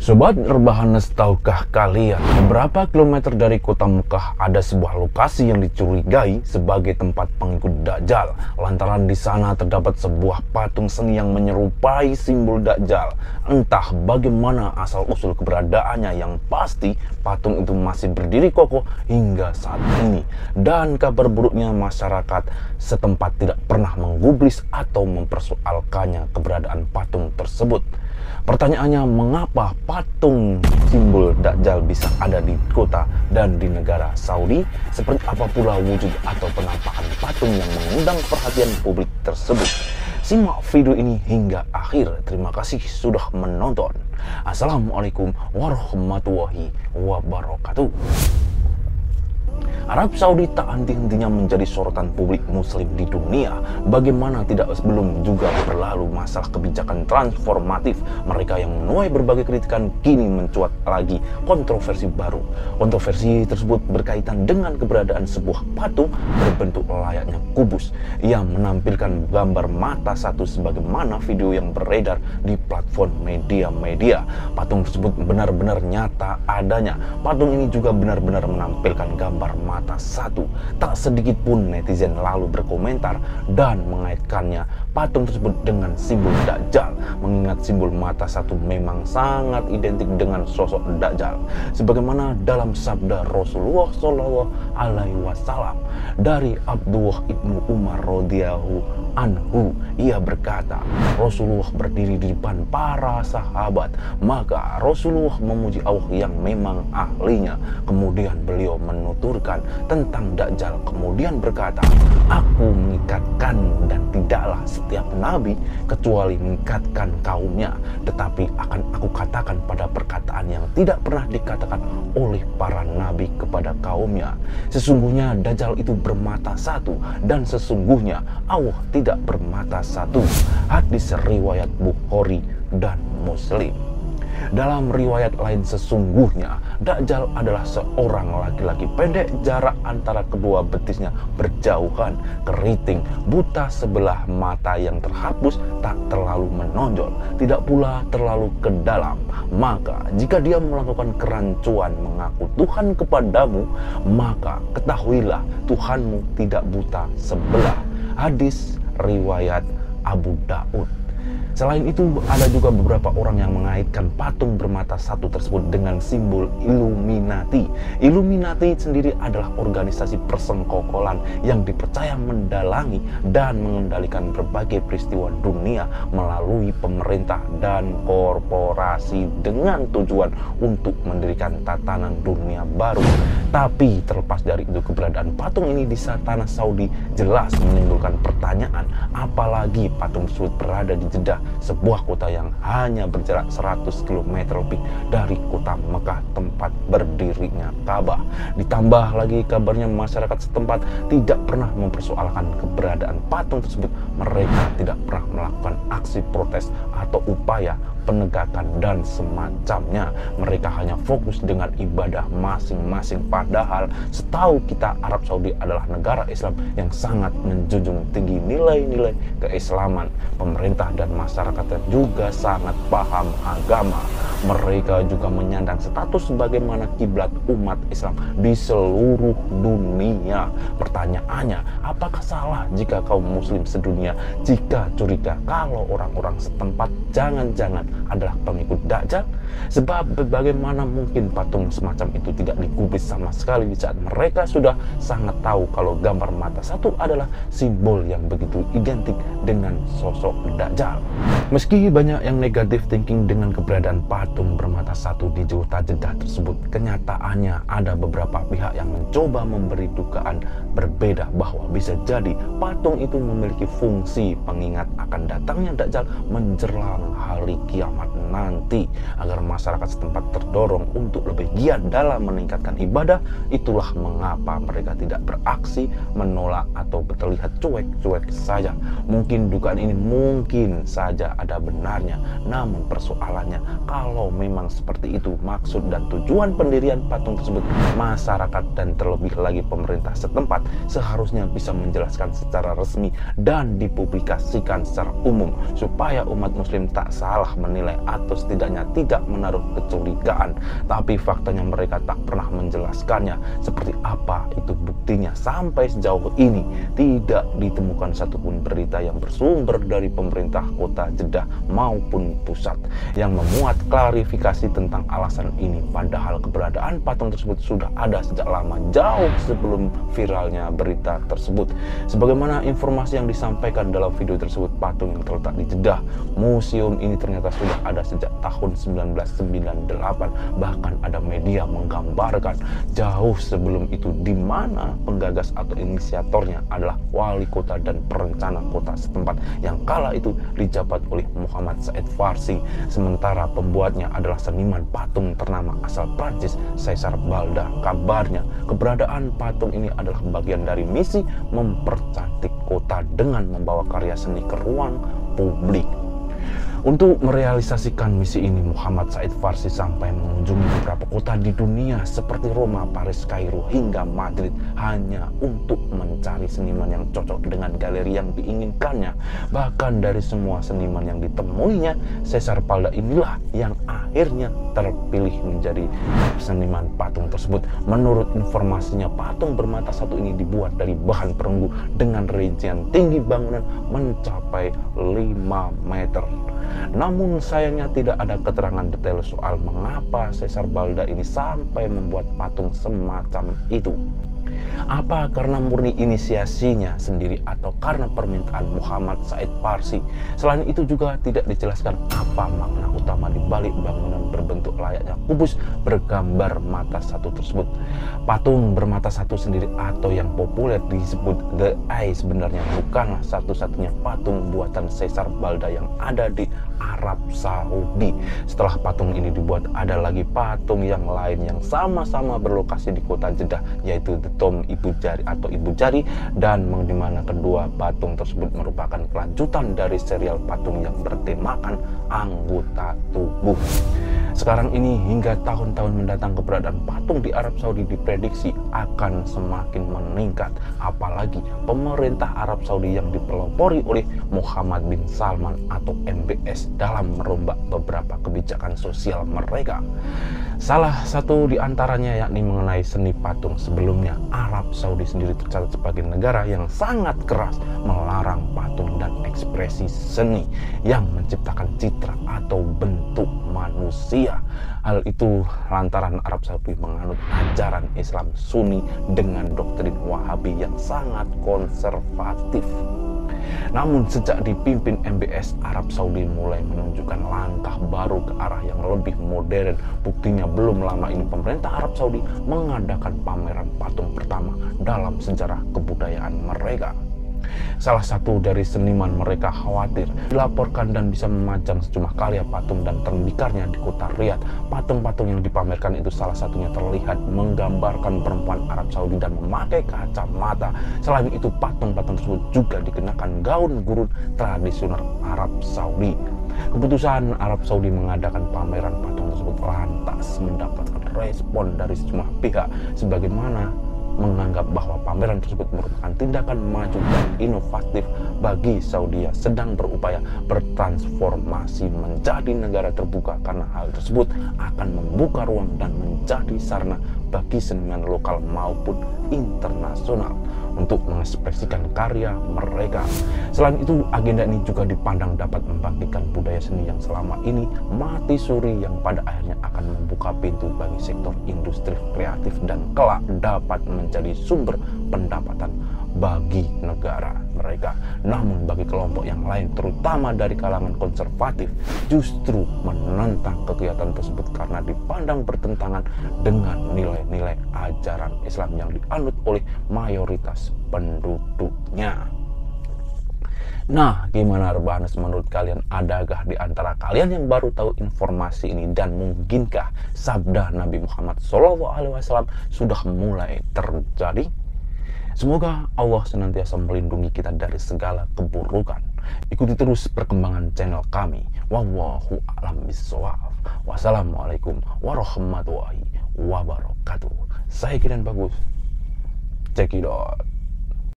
Sobat Rebahanes, tahukah kalian beberapa kilometer dari kota Mekah ada sebuah lokasi yang dicurigai sebagai tempat pengikut Dajjal, lantaran di sana terdapat sebuah patung seni yang menyerupai simbol Dajjal. Entah bagaimana asal-usul keberadaannya, yang pasti patung itu masih berdiri kokoh hingga saat ini. Dan kabar buruknya, masyarakat setempat tidak pernah menggubris atau mempersoalkannya keberadaan patung tersebut. Pertanyaannya, mengapa patung simbol Dajjal bisa ada di kota dan di negara Saudi? Seperti apa pula wujud atau penampakan patung yang mengundang perhatian publik tersebut? Simak video ini hingga akhir. Terima kasih sudah menonton. Assalamualaikum warahmatullahi wabarakatuh. Arab Saudi tak henti-hentinya menjadi sorotan publik muslim di dunia. Bagaimana tidak sebelum juga berlalu masalah kebijakan transformatif mereka yang menuai berbagai kritikan, kini mencuat lagi kontroversi baru. Kontroversi tersebut berkaitan dengan keberadaan sebuah patung berbentuk layaknya kubus yang menampilkan gambar mata satu sebagaimana video yang beredar di platform media-media. Patung tersebut benar-benar nyata adanya. Patung ini juga benar-benar menampilkan gambar mata satu. Tak sedikit pun netizen lalu berkomentar dan mengaitkannya patung tersebut dengan simbol Dajjal, mengingat simbol mata satu memang sangat identik dengan sosok Dajjal, sebagaimana dalam sabda Rasulullah Shallallahu Alaihi Wasallam dari Abdullah ibnu Umar radhiyallahu anhu. Ia berkata, Rasulullah berdiri di depan para sahabat, maka Rasulullah memuji Allah yang memang ahlinya. Kemudian beliau menuturkan tentang Dajjal, kemudian berkata, aku mengikatkanmu, dan tidaklah setiap nabi kecuali mengikatkan kaumnya, tetapi akan aku katakan pada perkataan yang tidak pernah dikatakan oleh para nabi kepada kaumnya. Sesungguhnya Dajjal itu bermata satu, dan sesungguhnya Allah tidak bermata satu. Hadis riwayat Bukhari dan Muslim. Dalam riwayat lain, sesungguhnya Dajjal adalah seorang laki-laki pendek, jarak antara kedua betisnya berjauhan, keriting, buta sebelah mata yang terhapus, tak terlalu menonjol, tidak pula terlalu ke dalam. Maka jika dia melakukan kerancuan mengaku Tuhan kepadamu, maka ketahuilah Tuhanmu tidak buta sebelah. Hadis riwayat Abu Daud. Selain itu, ada juga beberapa orang yang mengaitkan patung bermata satu tersebut dengan simbol Illuminati. Illuminati sendiri adalah organisasi persengkokolan yang dipercaya mendalangi dan mengendalikan berbagai peristiwa dunia melalui pemerintah dan korporasi dengan tujuan untuk mendirikan tatanan dunia baru. Tapi terlepas dari itu, keberadaan patung ini di tanah Saudi jelas menimbulkan pertanyaan, apalagi patung tersebut berada di Jeddah, sebuah kota yang hanya berjarak 100 km lebih dari kota Mekah tempat berdirinya Ka'bah. Ditambah lagi kabarnya masyarakat setempat tidak pernah mempersoalkan keberadaan patung tersebut. Mereka tidak pernah melakukan aksi protes atau upaya penegakan dan semacamnya. Mereka hanya fokus dengan ibadah masing-masing. Padahal setahu kita, Arab Saudi adalah negara Islam yang sangat menjunjung tinggi nilai-nilai keislaman. Pemerintah dan masyarakatnya juga sangat paham agama. Mereka juga menyandang status sebagaimana kiblat umat Islam di seluruh dunia. Pertanyaannya, apakah salah jika kaum muslim sedunia jika curiga kalau orang-orang setempat jangan-jangan adalah pengikut Dajjal? Sebab bagaimana mungkin patung semacam itu tidak digubris sama sekali di saat mereka sudah sangat tahu kalau gambar mata satu adalah simbol yang begitu identik dengan sosok Dajjal. Meski banyak yang negatif thinking dengan keberadaan patung bermata satu di kota Jeddah tersebut, kenyataannya ada beberapa pihak yang mencoba memberi dugaan berbeda bahwa bisa jadi patung itu memiliki fungsi pengingat akan datangnya Dajjal menjelang hari kiamat nanti, agar masyarakat setempat terdorong untuk lebih giat dalam meningkatkan ibadah. Itulah mengapa mereka tidak beraksi menolak atau terlihat cuek-cuek saja. Mungkin dugaan ini mungkin saja ada benarnya, namun persoalannya, kalau memang seperti itu maksud dan tujuan pendirian patung tersebut, masyarakat dan terlebih lagi pemerintah setempat seharusnya bisa menjelaskan secara resmi dan dipublikasikan secara umum supaya umat muslim tak salah menilai atau setidaknya tidak tidak menaruh kecurigaan. Tapi faktanya mereka tak pernah menjelaskannya. Seperti apa itu buktinya? Sampai sejauh ini tidak ditemukan satupun berita yang bersumber dari pemerintah kota Jeddah maupun pusat yang memuat klarifikasi tentang alasan ini. Padahal keberadaan patung tersebut sudah ada sejak lama, jauh sebelum viralnya berita tersebut. Sebagaimana informasi yang disampaikan dalam video tersebut, patung yang terletak di Jeddah museum ini ternyata sudah ada sejak tahun 1998. Bahkan ada media menggambarkan jauh sebelum itu, di mana penggagas atau inisiatornya adalah wali kota dan perencana kota setempat yang kala itu dijabat oleh Muhammad Said Farsi. Sementara pembuatnya adalah seniman patung ternama asal Prancis, Cesar Balda. Kabarnya keberadaan patung ini adalah bagian dari misi mempercantik kota dengan membawa karya seni ke ruang publik. Untuk merealisasikan misi ini, Muhammad Said Farsi sampai mengunjungi beberapa kota di dunia seperti Roma, Paris, Kairo, hingga Madrid hanya untuk mencari seniman yang cocok dengan galeri yang diinginkannya. Bahkan dari semua seniman yang ditemuinya, Cesar Balda inilah yang akhirnya terpilih menjadi seniman patung tersebut. Menurut informasinya, patung bermata satu ini dibuat dari bahan perunggu dengan rincian tinggi bangunan mencapai 5 meter. Namun sayangnya tidak ada keterangan detail soal mengapa Cesar Balda ini sampai membuat patung semacam itu. Apa karena murni inisiasinya sendiri atau karena permintaan Muhammad Said Farsi? Selain itu juga tidak dijelaskan apa makna utama di balik bangunan berbentuk layaknya kubus bergambar mata satu tersebut. Patung bermata satu sendiri atau yang populer disebut The Eye sebenarnya bukanlah satu-satunya patung buatan Cesar Balda yang ada di Arab Saudi. Setelah patung ini dibuat, ada lagi patung yang lain yang sama-sama berlokasi di kota Jeddah, yaitu The Tomb Ibu Jari atau Ibu Jari, dan di mana kedua patung tersebut merupakan kelanjutan dari serial patung yang bertemakan anggota tubuh. Sekarang ini hingga tahun-tahun mendatang keberadaan patung di Arab Saudi diprediksi akan semakin meningkat, apalagi pemerintah Arab Saudi yang dipelopori oleh Muhammad bin Salman atau MBS dalam merombak beberapa kebijakan sosial mereka. Salah satu di antaranya yakni mengenai seni patung. Sebelumnya Arab Saudi sendiri tercatat sebagai negara yang sangat keras melarang patung dan ekspresi seni yang menciptakan citra atau bentuk manusia. Hal itu lantaran Arab Saudi menganut ajaran Islam Sunni dengan doktrin Wahabi yang sangat konservatif. Namun sejak dipimpin MBS, Arab Saudi mulai menunjukkan langkah baru ke arah yang lebih modern. Buktinya belum lama ini pemerintah Arab Saudi mengadakan pameran patung pertama dalam sejarah kebudayaan mereka. Salah satu dari seniman mereka khawatir dilaporkan dan bisa memajang sejumlah karya patung dan termbikarnya di kota Riyadh. Patung-patung yang dipamerkan itu salah satunya terlihat menggambarkan perempuan Arab Saudi dan memakai kacamata. Selain itu, patung-patung tersebut juga dikenakan gaun gurun tradisional Arab Saudi. Keputusan Arab Saudi mengadakan pameran patung tersebut lantas mendapatkan respon dari sejumlah pihak, sebagaimana menganggap bahwa pameran tersebut merupakan tindakan maju dan inovatif bagi Saudi yang sedang berupaya bertransformasi menjadi negara terbuka, karena hal tersebut akan membuka ruang dan menjadi sarana bagi seniman lokal maupun internasional untuk mengekspresikan karya mereka. Selain itu, agenda ini juga dipandang dapat membangkitkan budaya seni yang selama ini mati suri, yang pada akhirnya akan membuka pintu bagi sektor industri kreatif dan kelak dapat menjadi sumber pendapatan bagi negara mereka. Namun bagi kelompok yang lain, terutama dari kalangan konservatif, justru menentang kegiatan tersebut karena dipandang bertentangan dengan nilai-nilai ajaran Islam yang dianut oleh mayoritas penduduknya. Nah, gimana rebahanes menurut kalian? Adakah di antara kalian yang baru tahu informasi ini, dan mungkinkah sabda Nabi Muhammad SAW sudah mulai terjadi? Semoga Allah senantiasa melindungi kita dari segala keburukan. Ikuti terus perkembangan channel kami. Wallahu a'lam bishawab. Wassalamualaikum warahmatullahi wabarakatuh. Saya Kiran Bagus. Cekidot.